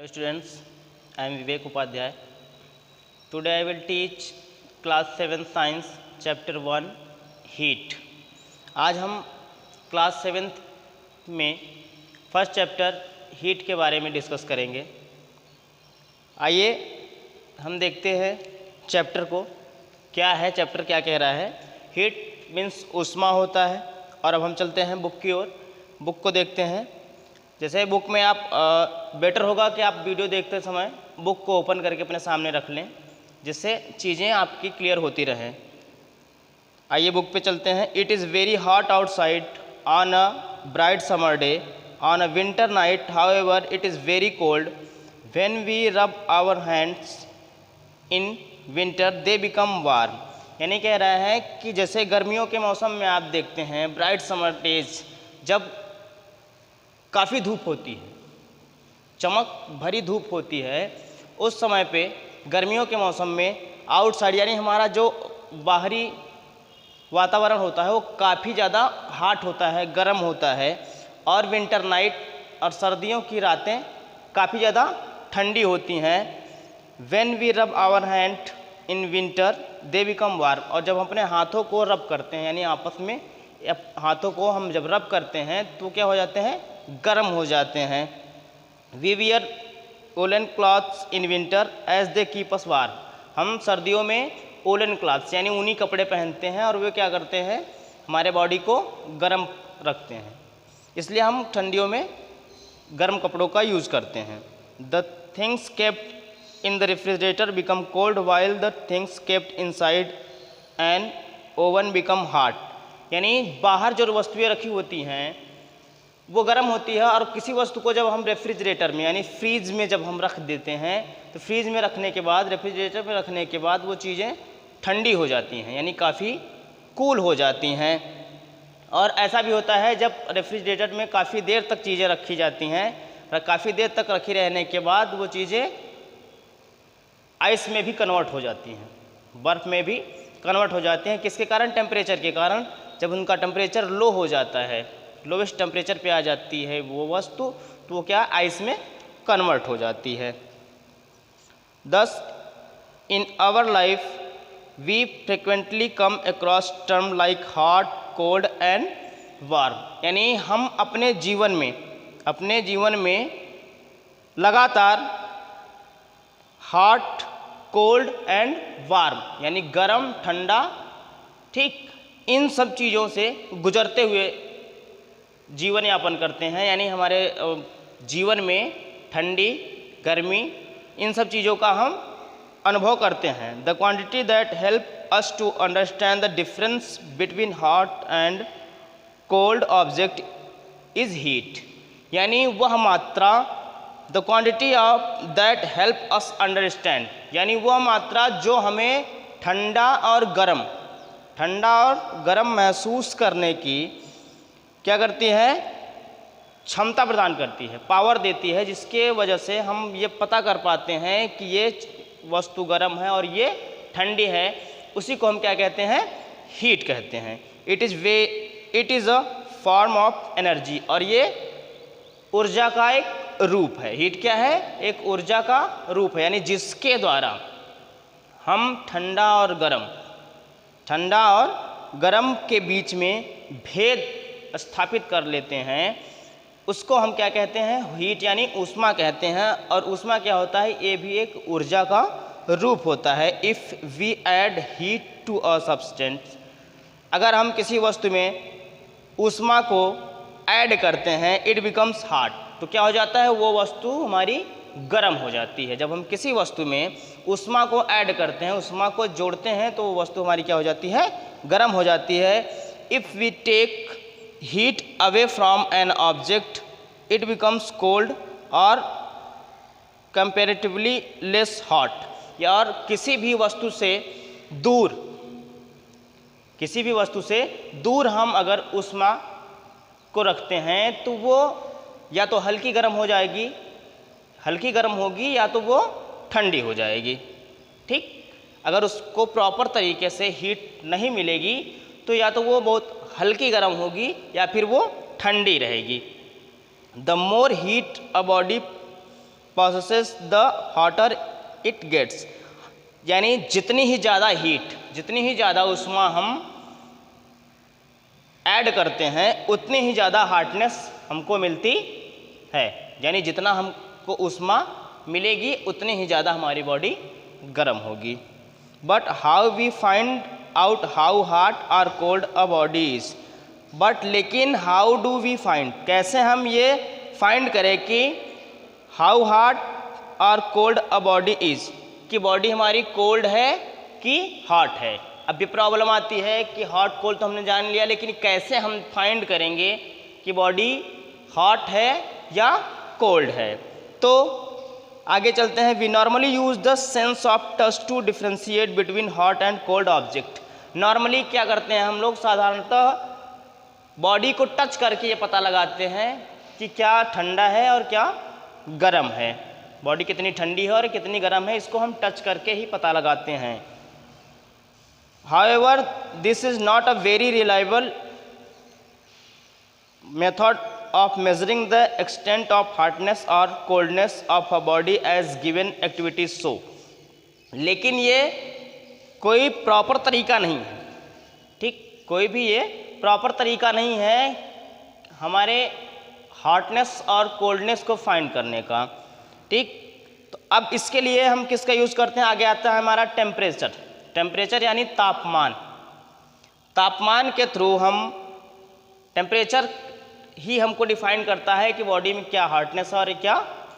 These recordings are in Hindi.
Hello students, I am Vivek Upadhyay. Today I will teach class 7 science chapter 1 heat. आज हम क्लास 7th में फर्स्ट चैप्टर हीट के बारे में डिस्कस करेंगे। आइए हम देखते हैं चैप्टर को, क्या है चैप्टर, क्या कह रहा है। हीट मीन्स ऊष्मा होता है। और अब हम चलते हैं बुक की ओर, बुक को देखते हैं। जैसे बुक में आप बेटर होगा कि आप वीडियो देखते समय बुक को ओपन करके अपने सामने रख लें, जिससे चीज़ें आपकी क्लियर होती रहें। आइए बुक पे चलते हैं। It is very hot outside on a bright summer day, on a winter night however it is very cold, when we rub our hands in winter they become warm. यानी कह रहा है कि जैसे गर्मियों के मौसम में आप देखते हैं ब्राइट समर डेज, जब काफ़ी धूप होती है, चमक भरी धूप होती है, उस समय पे गर्मियों के मौसम में आउटसाइड यानी हमारा जो बाहरी वातावरण होता है वो काफ़ी ज़्यादा हॉट होता है, गर्म होता है। और विंटर नाइट और सर्दियों की रातें काफ़ी ज़्यादा ठंडी होती हैं। When we rub our hand in winter they become warm. और जब हम अपने हाथों को रब करते हैं, यानी आपस में हाथों को हम जब रब करते हैं तो क्या हो जाते हैं, गर्म हो जाते हैं। We wear woollen clothes in winter as they keep us warm. हम सर्दियों में वोलन क्लॉथ्स यानी ऊनी कपड़े पहनते हैं और वे क्या करते हैं, हमारे बॉडी को गर्म रखते हैं, इसलिए हम ठंडियों में गर्म कपड़ों का यूज़ करते हैं। The things kept in the refrigerator become cold while the things kept inside N oven become hot. यानी बाहर जो वस्तुएं रखी होती हैं वो गर्म होती है, और किसी वस्तु को जब हम रेफ्रिजरेटर में यानी फ्रीज में जब हम रख देते हैं तो फ्रीज में रखने के बाद, रेफ्रिजरेटर में रखने के बाद वो चीज़ें ठंडी हो जाती हैं, यानी काफ़ी कूल हो जाती हैं। और ऐसा भी होता है जब रेफ्रिजरेटर में काफ़ी देर तक चीज़ें रखी जाती हैं, और काफ़ी देर तक रखी रहने के बाद वो चीज़ें आइस में भी कन्वर्ट हो जाती हैं, बर्फ़ में भी कन्वर्ट हो जाती हैं। किसके कारण? टेम्परेचर के कारण। जब उनका टेम्परेचर लो हो जाता है, लोवेस्ट टेम्परेचर पे आ जाती है वो वस्तु, तो वो क्या, आइस में कन्वर्ट हो जाती है। Thus in our life we frequently come across term like hot, cold and warm. यानी हम अपने जीवन में लगातार हॉट, कोल्ड एंड वार्म यानी गर्म, ठंडा, ठीक, इन सब चीज़ों से गुजरते हुए जीवन यापन करते हैं। यानी हमारे जीवन में ठंडी, गर्मी, इन सब चीज़ों का हम अनुभव करते हैं। The quantity that help us to understand the difference between hot and cold object is heat. यानी वह मात्रा, the quantity of that help us understand, यानी वह मात्रा जो हमें ठंडा और गर्म महसूस करने की क्या करती है, क्षमता प्रदान करती है, पावर देती है, जिसके वजह से हम ये पता कर पाते हैं कि ये वस्तु गर्म है और ये ठंडी है। उसी को हम क्या कहते हैं, हीट कहते हैं। It is a form of energy, और ये ऊर्जा का एक रूप है। हीट क्या है, एक ऊर्जा का रूप है, यानी जिसके द्वारा हम ठंडा और गर्म के बीच में भेद स्थापित कर लेते हैं। उसको हम क्या कहते हैं, हीट यानी ऊष्मा कहते हैं। और ऊष्मा क्या होता है, ये भी एक ऊर्जा का रूप होता है। If we add heat to a substance, अगर हम किसी वस्तु में ऊष्मा को ऐड करते हैं, इट बिकम्स हॉट, तो क्या हो जाता है, वो वस्तु हमारी गर्म हो जाती है। जब हम किसी वस्तु में ऊष्मा को ऐड करते हैं, ऊष्मा को जोड़ते हैं, तो वो वस्तु हमारी क्या हो जाती है, गर्म हो जाती है। If we take heat away from an object it becomes cold और कंपेरेटिवली लेस हॉट। या और किसी भी वस्तु से दूर हम अगर ऊष्मा को रखते हैं तो वो या तो हल्की गर्म होगी या तो वो ठंडी हो जाएगी। ठीक, अगर उसको प्रॉपर तरीके से हीट नहीं मिलेगी तो या तो वो बहुत हल्की गर्म होगी या फिर वो ठंडी रहेगी। The more heat a body possesses the hotter it gets। यानी जितनी ही ज़्यादा हीट, जितनी ही ज़्यादा ऊष्मा हम ऐड करते हैं उतनी ही ज़्यादा हार्डनेस हमको मिलती है। यानी जितना हमको ऊष्मा मिलेगी उतनी ही ज़्यादा हमारी बॉडी गर्म होगी। But how we find out how hot और cold a body is. But लेकिन हाउ डू वी फाइंड, कैसे हम ये फाइंड करें कि हाउ हॉट और कोल्ड अ बॉडी इज़, कि बॉडी हमारी कोल्ड है कि हॉट है। अब भी प्रॉब्लम आती है कि हॉट कोल्ड तो हमने जान लिया, लेकिन कैसे हम फाइंड करेंगे कि बॉडी हॉट है या कोल्ड है। तो आगे चलते हैं। We normally use the sense of touch to differentiate between hot and cold object. Normally क्या करते हैं हम लोग, साधारणतः बॉडी को टच करके ये पता लगाते हैं कि क्या ठंडा है और क्या गर्म है। बॉडी कितनी ठंडी है और कितनी गर्म है, इसको हम टच करके ही पता लगाते हैं। However, this is not a very reliable method of measuring the extent of hotness or coldness of a body as given activities show। लेकिन ये कोई प्रॉपर तरीका नहीं है, ठीक, कोई भी ये प्रॉपर तरीका नहीं है हमारे हॉटनेस और कोल्डनेस को फाइंड करने का, ठीक। तो अब इसके लिए हम किसका यूज़ करते हैं, आगे आता है हमारा टेम्परेचर। टेम्परेचर यानी तापमान। तापमान के थ्रू हम, टेम्परेचर ही हमको डिफाइन करता है कि बॉडी में क्या हार्डनेस और क्या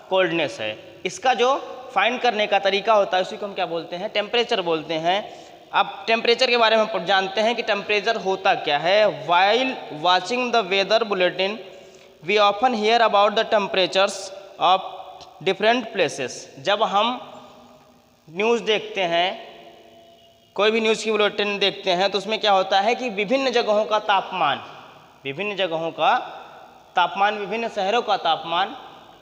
कोल्डनेस है। इसका जो फाइंड करने का तरीका होता है उसी को हम क्या बोलते हैं, टेम्परेचर बोलते हैं। अब टेम्परेचर के बारे में हम जानते हैं कि टेम्परेचर होता क्या है। While watching the weather bulletin we often hear about the temperatures of different places. जब हम न्यूज़ देखते हैं, कोई भी न्यूज़ की बुलेटिन देखते हैं, तो उसमें क्या होता है कि विभिन्न जगहों का तापमान, विभिन्न जगहों का तापमान, विभिन्न शहरों का तापमान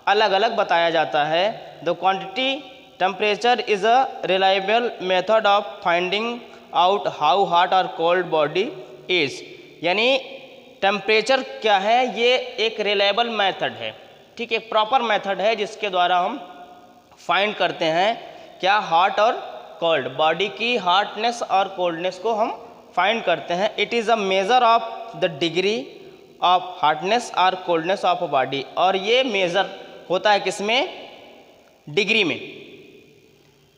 अलग अलग बताया जाता है। The quantity temperature is a reliable method of finding out how hot और कोल्ड बॉडी इज़। यानी टेम्परेचर क्या है, ये एक रिलायबल मेथड है, ठीक, एक प्रॉपर मेथड है जिसके द्वारा हम फाइंड करते हैं क्या हॉट और कोल्ड, बॉडी की हॉटनेस और कोल्डनेस को हम फाइंड करते हैं। It is a measure of the degree of hotness और कोल्डनेस ऑफ अ बॉडी। और ये मेज़र होता है किसमें, डिग्री में,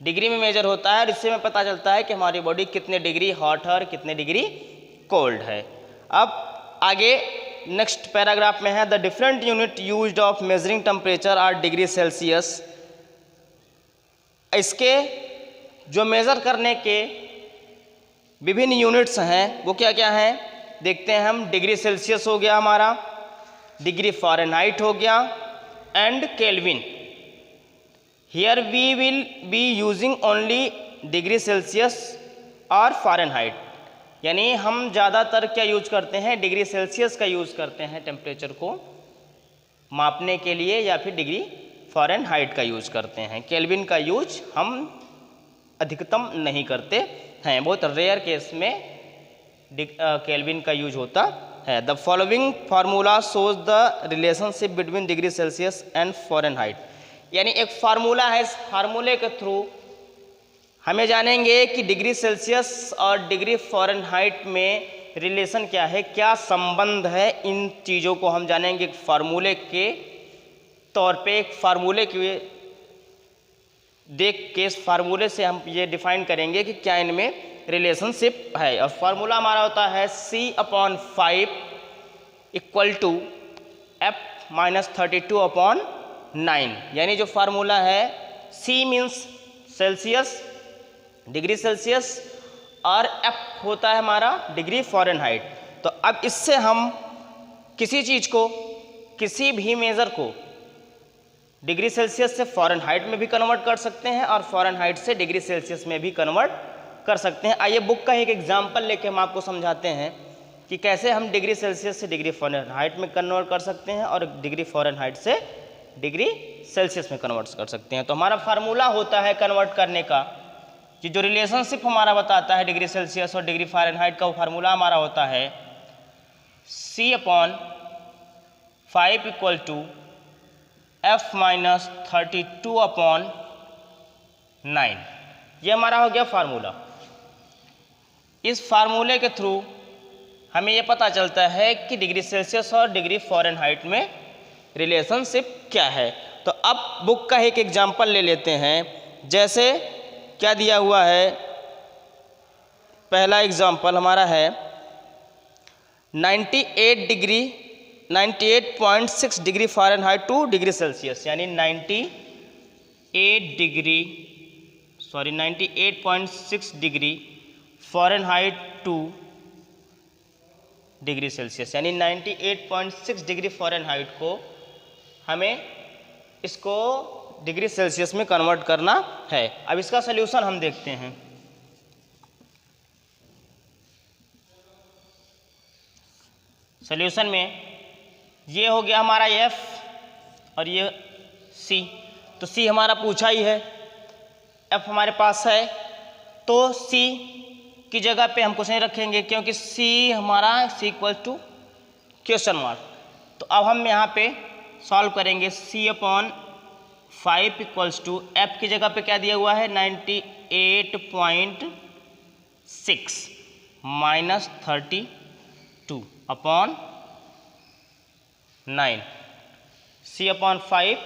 डिग्री में मेजर होता है। और इससे हमें पता चलता है कि हमारी बॉडी कितने डिग्री हॉट है और कितने डिग्री कोल्ड है। अब आगे नेक्स्ट पैराग्राफ में है the different unit used of measuring temperature are degree Celsius. इसके जो मेज़र करने के विभिन्न यूनिट्स हैं वो क्या क्या हैं देखते हैं हम। डिग्री सेल्सियस हो गया हमारा, डिग्री फ़ारेनहाइट हो गया and Kelvin. Here we will be using only degree Celsius और फ़ारेनहाइट। यानी हम ज़्यादातर क्या यूज करते हैं, डिग्री सेल्सियस का यूज़ करते हैं टेम्परेचर को मापने के लिए, या फिर डिग्री फ़ारेनहाइट का यूज करते हैं। केल्विन का यूज हम अधिकतम नहीं करते हैं, बहुत रेयर केस में केल्विन का यूज होता है। The following formula shows the relationship between degree Celsius and Fahrenheit. यानी एक फार्मूला है, इस फार्मूले के थ्रू हमें जानेंगे कि डिग्री सेल्सियस और डिग्री फ़ारेनहाइट में रिलेशन क्या है, क्या संबंध है। इन चीज़ों को हम जानेंगे एक फार्मूले के तौर पे, एक फार्मूले के देख के इस फार्मूले से हम ये डिफाइन करेंगे कि क्या इनमें रिलेशनशिप है। और फार्मूला हमारा होता है C/5 इक्वल टू F-32/9। यानी जो फार्मूला है C means Celsius, degree Celsius, और F होता है हमारा डिग्री फ़ारेनहाइट। तो अब इससे हम किसी चीज़ को, किसी भी मेज़र को डिग्री सेल्सियस से फ़ारेनहाइट में भी कन्वर्ट कर सकते हैं और फ़ारेनहाइट से डिग्री सेल्सियस में भी कन्वर्ट कर सकते हैं। आइए बुक का एक एग्जाम्पल लेके हम आपको समझाते हैं कि कैसे हम डिग्री सेल्सियस से डिग्री फ़ारेनहाइट में कन्वर्ट कर सकते हैं और डिग्री फ़ारेनहाइट से डिग्री सेल्सियस में कन्वर्ट कर सकते हैं। तो हमारा फार्मूला होता है कन्वर्ट करने का, कि जो रिलेशनशिप हमारा बताता है डिग्री सेल्सियस और डिग्री फ़ारेनहाइट का, वो फार्मूला हमारा होता है C/5 equal to F minus 32/9। ये हमारा हो गया फार्मूला। इस फार्मूले के थ्रू हमें ये पता चलता है कि डिग्री सेल्सियस और डिग्री फ़ारेनहाइट में रिलेशनशिप क्या है। तो अब बुक का एक एग्जाम्पल ले लेते हैं। जैसे क्या दिया हुआ है, पहला एग्जाम्पल हमारा है 98.6 degree Fahrenheit two degree Celsius, यानी 98.6 degree Fahrenheit two degree Celsius, यानी 98.6 डिग्री फ़ारेनहाइट को हमें इसको डिग्री सेल्सियस में कन्वर्ट करना है। अब इसका सल्यूशन हम देखते हैं। सल्यूशन में ये हो गया हमारा F और ये C। तो C हमारा पूछा ही है, F हमारे पास है, तो C की जगह पे हम कुछ नहीं रखेंगे क्योंकि C हमारा इक्वल टू क्वेश्चन मार्क। तो अब हम यहाँ पे सॉल्व करेंगे। C/5 इक्वल्स टू F की जगह पे क्या दिया हुआ है 98.6 माइनस 32/9। C/5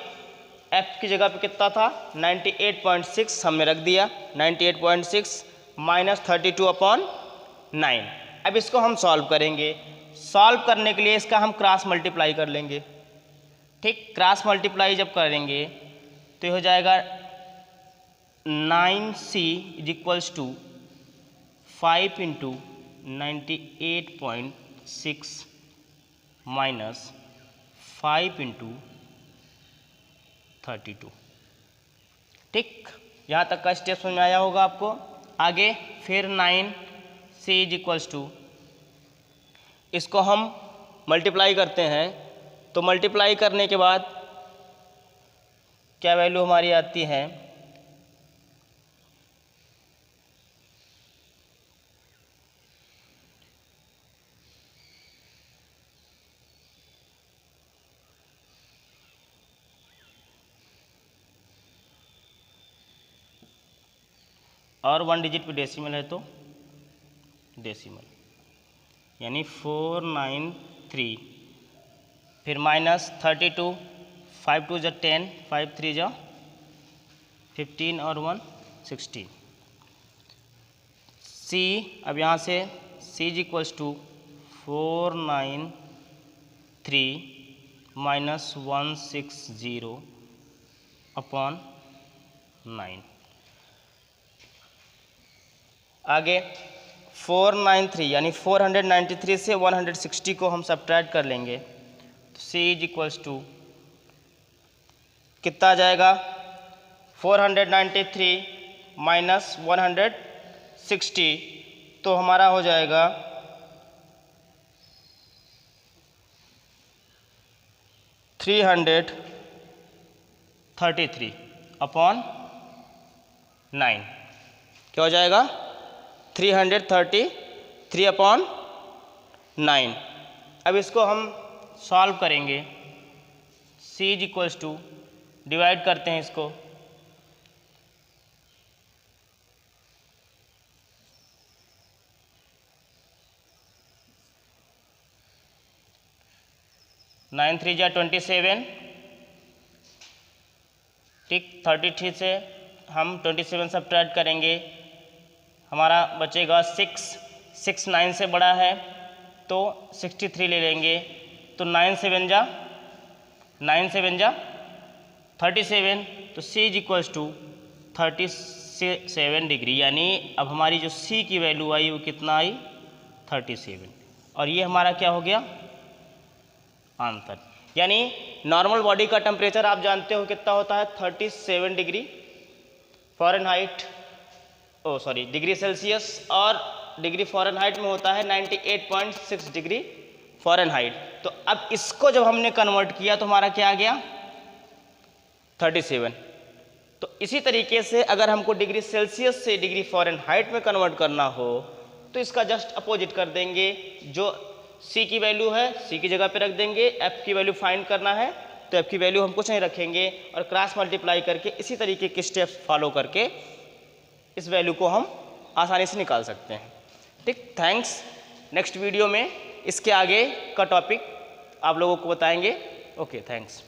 F की जगह पे कितना था 98.6, हमने रख दिया 98.6 माइनस 32/9। अब इसको हम सॉल्व करेंगे। सॉल्व करने के लिए इसका हम क्रॉस मल्टीप्लाई कर लेंगे। ठीक, क्रॉस मल्टीप्लाई जब करेंगे तो ये हो जाएगा 9C equals to 5 into 98.6 minus 5 into 32। ठीक, यहाँ तक का स्टेप समझ में आया होगा आपको। आगे फिर 9C इक्वल्स टू, इसको हम मल्टीप्लाई करते हैं। तो मल्टीप्लाई करने के बाद क्या वैल्यू हमारी आती है और 1 डिजिट पे डेसिमल है तो डेसिमल, यानी 493, फिर माइनस 32, 5 2 जा 10, 5 3 जा 15 और 1 16। C अब यहाँ से C इक्वल्स टू 493 माइनस 160/9। आगे 493 यानी 493 से 160 को हम सब्ट्रैक्ट कर लेंगे तो C इक्वल्स टू कितना आ जाएगा 493 माइनस 160, तो हमारा हो जाएगा 333/9। क्या हो जाएगा 333/9। अब इसको हम सॉल्व करेंगे। C इक्वल्स टू डिवाइड करते हैं इसको, नाइन 3 जा 27। ठीक, 33 से हम 27 सब्ट्रैक्ट करेंगे, हमारा बचेगा 6 9 से बड़ा है तो 63 ले लेंगे। तो 9 7 जा 37, तो C इक्वल्स टू 37 डिग्री, यानी अब हमारी जो C की वैल्यू आई वो कितना आई 37, और ये हमारा क्या हो गया आंसर। यानी नॉर्मल बॉडी का टेम्परेचर आप जानते हो कितना होता है 37 डिग्री फ़ारेनहाइट, डिग्री सेल्सियस, और डिग्री फ़ारेनहाइट में होता है 98.6 डिग्री फ़ारेनहाइट। तो अब इसको जब हमने कन्वर्ट किया तो हमारा क्या आ गया 37। तो इसी तरीके से अगर हमको डिग्री सेल्सियस से डिग्री फ़ारेनहाइट में कन्वर्ट करना हो तो इसका जस्ट अपोजिट कर देंगे। जो C की वैल्यू है C की जगह पे रख देंगे, F की वैल्यू फाइंड करना है तो f की वैल्यू हम कुछ नहीं रखेंगे और क्रॉस मल्टीप्लाई करके इसी तरीके के स्टेप्स फॉलो करके इस वैल्यू को हम आसानी से निकाल सकते हैं। ठीक, थैंक्स। नेक्स्ट वीडियो में इसके आगे का टॉपिक आप लोगों को बताएंगे। Okay, thanks.